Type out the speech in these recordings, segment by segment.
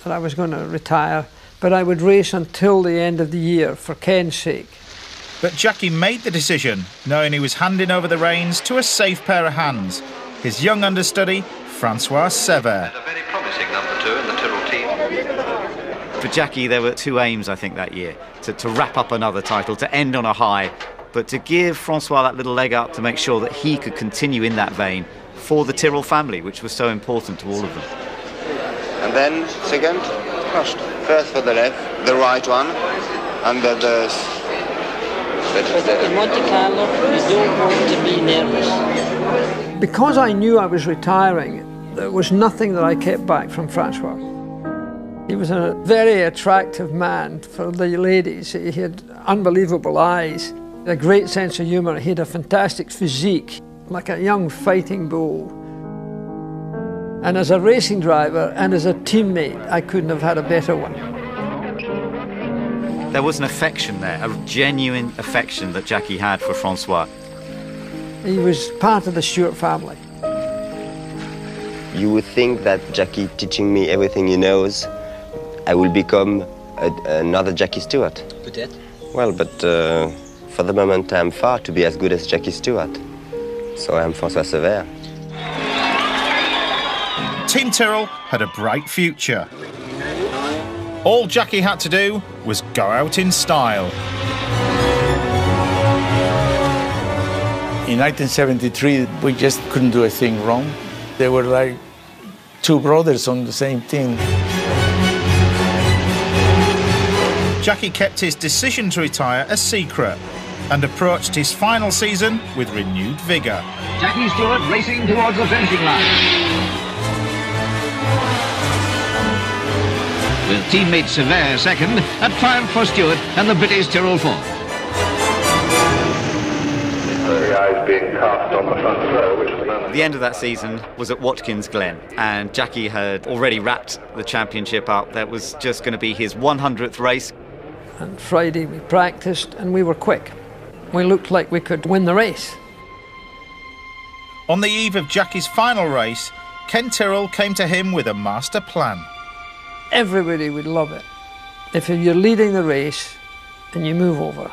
that I was going to retire, but I would race until the end of the year for Ken's sake. But Jackie made the decision, knowing he was handing over the reins to a safe pair of hands, his young understudy, Francois Sever. And a very promising number 2 in the Tyrrell team. For Jackie, there were two aims, I think, that year. To wrap up another title, to end on a high, but to give Francois that little leg up to make sure that he could continue in that vein for the Tyrrell family, which was so important to all of them. And then, second, first for the left, the right one, and the in Monte Carlo, you don't want to be nervous. Because I knew I was retiring, there was nothing that I kept back from Francois. He was a very attractive man for the ladies. He had unbelievable eyes, a great sense of humour. He had a fantastic physique, like a young fighting bull. And as a racing driver and as a teammate, I couldn't have had a better one. There was an affection there, a genuine affection that Jackie had for Francois. He was part of the Stewart family. You would think that Jackie teaching me everything he knows, I will become another Jackie Stewart. Peut-être. Well, but for the moment I'm far to be as good as Jackie Stewart. So I'm Francois Sever. Team Tyrrell had a bright future. All Jackie had to do was go out in style. In 1973, we just couldn't do a thing wrong. They were like two brothers on the same team. Jackie kept his decision to retire a secret and approached his final season with renewed vigour. Jackie Stewart racing towards the finishing line. With teammate Sever second, a triumph for Stewart and the British Tyrrell fourth. The end of that season was at Watkins Glen, and Jackie had already wrapped the championship up. That was just going to be his 100th race. And Friday we practiced and we were quick. We looked like we could win the race. On the eve of Jackie's final race, Ken Tyrrell came to him with a master plan. Everybody would love it if you're leading the race and you move over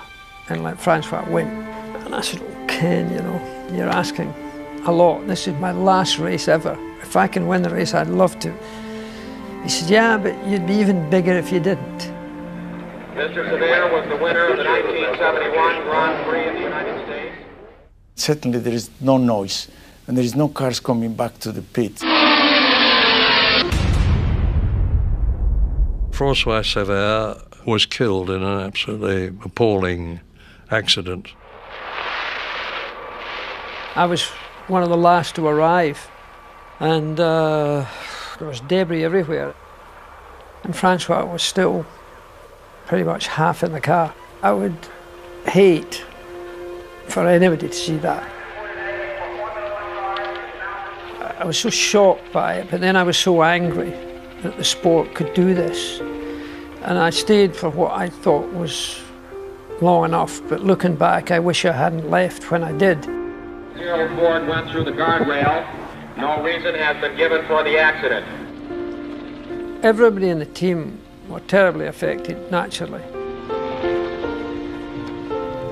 and let Francois win. And I said, oh, Ken, you know, you're asking a lot. This is my last race ever. If I can win the race, I'd love to. He said, yeah, but you'd be even bigger if you didn't. Mr. Sever was the winner of the 1971 Grand Prix in the United States. Certainly there is no noise, and there is no cars coming back to the pit. Francois Sever was killed in an absolutely appalling accident. I was one of the last to arrive, and there was debris everywhere. And Francois was still pretty much half in the car. I would hate for anybody to see that. I was so shocked by it, but then I was so angry that the sport could do this. And I stayed for what I thought was long enough, but looking back, I wish I hadn't left when I did. Tyrrell Ford went through the guardrail. No reason has been given for the accident. Everybody in the team were terribly affected, naturally.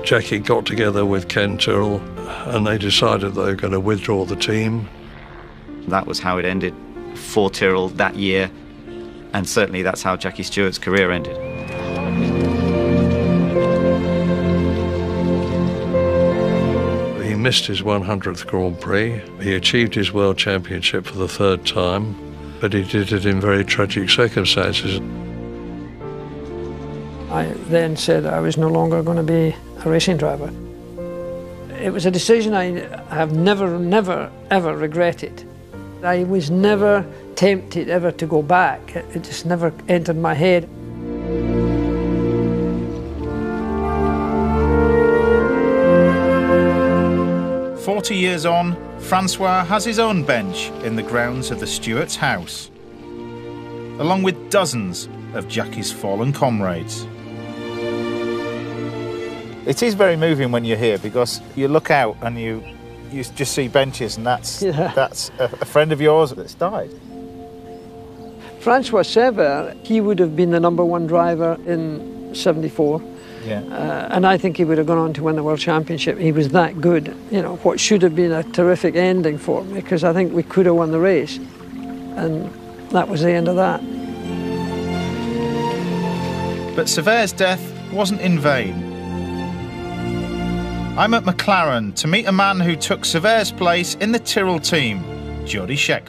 Jackie got together with Ken Tyrrell and they decided they were going to withdraw the team. That was how it ended for Tyrrell that year, and certainly that's how Jackie Stewart's career ended. He missed his 100th Grand Prix. He achieved his World Championship for the third time, but he did it in very tragic circumstances. I then said I was no longer going to be a racing driver. It was a decision I have never, ever regretted. I was never tempted ever to go back. It just never entered my head. "40 years on, Francois has his own bench in the grounds of the Stewart's house, along with dozens of Jackie's fallen comrades. It is very moving when you're here, because you look out and you just see benches, and that's a friend of yours that's died. Francois Sever, he would have been the #1 driver in '74. Yeah. And I think he would have gone on to win the World Championship. He was that good. You know, what should have been a terrific ending for me, because I think we could have won the race. And that was the end of that. But Sever's death wasn't in vain. I'm at McLaren to meet a man who took Sever's place in the Tyrrell team, Jody Scheckter.